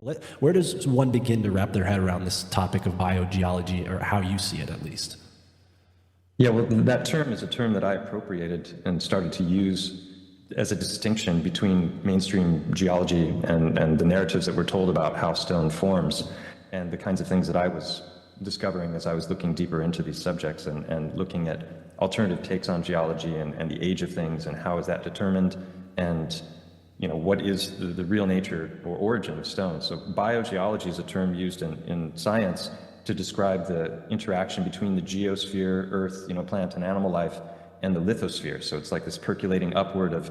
Where does one begin to wrap their head around this topic of biogeology, or how you see it at least? Yeah, well, that term is a term that I appropriated and started to use as a distinction between mainstream geology and the narratives that were told about how stone forms and the kinds of things that I was discovering as I was looking deeper into these subjects and looking at alternative takes on geology and the age of things and how is that determined, and what is the real nature or origin of stone. So biogeology is a term used in science to describe the interaction between the geosphere, earth, plant and animal life, and the lithosphere. So it's like this percolating upward of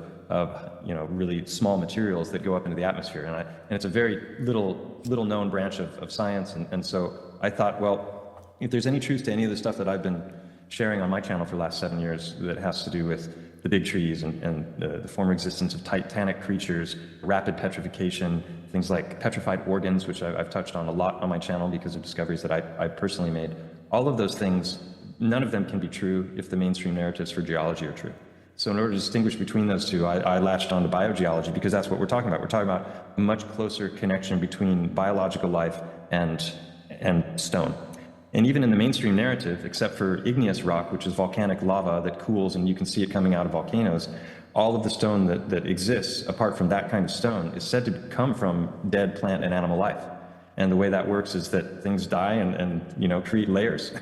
really small materials that go up into the atmosphere. And it's a very little known branch of science. And so I thought, well, if there's any truth to any of the stuff that I've been sharing on my channel for the last 7 years that has to do with the big trees and the former existence of titanic creatures, rapid petrification, things like petrified organs, which I've touched on a lot on my channel because of discoveries that I personally made. All of those things, none of them can be true if the mainstream narratives for geology are true. So in order to distinguish between those two, I latched onto biogeology because that's what we're talking about. We're talking about a much closer connection between biological life and stone. And even in the mainstream narrative, except for igneous rock, which is volcanic lava that cools and you can see it coming out of volcanoes, all of the stone that exists, apart from that kind of stone, is said to come from dead plant and animal life. And the way that works is that things die and create layers.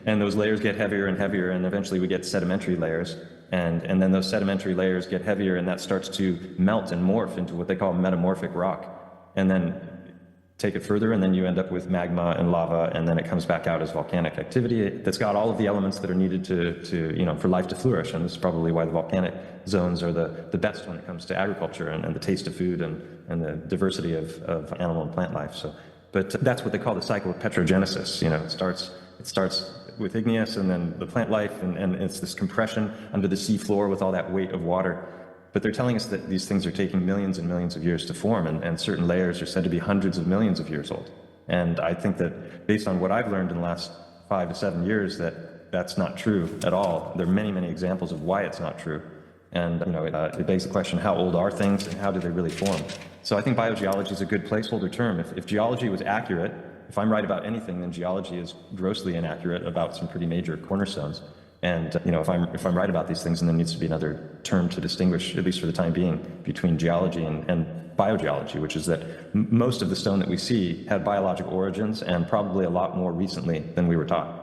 And those layers get heavier and heavier, and eventually we get sedimentary layers. And then those sedimentary layers get heavier, and that starts to melt and morph into what they call metamorphic rock. And then take it further, and then you end up with magma and lava, and then it comes back out as volcanic activity that's got all of the elements that are needed to for life to flourish. And this is probably why the volcanic zones are the best when it comes to agriculture and the taste of food and the diversity of animal and plant life. But that's what they call the cycle of petrogenesis. It starts with igneous and then the plant life, and it's this compression under the sea floor with all that weight of water. But they're telling us that these things are taking millions and millions of years to form, and certain layers are said to be hundreds of millions of years old. And I think that based on what I've learned in the last 5 to 7 years, that's not true at all. There are many, many examples of why it's not true. And it begs the question, how old are things and how do they really form? So I think biogeology is a good placeholder term. If geology was accurate, if I'm right about anything, then geology is grossly inaccurate about some pretty major cornerstones. And if I'm right about these things, then there needs to be another term to distinguish, at least for the time being, between geology and biogeology, which is that most of the stone that we see had biological origins, and probably a lot more recently than we were taught.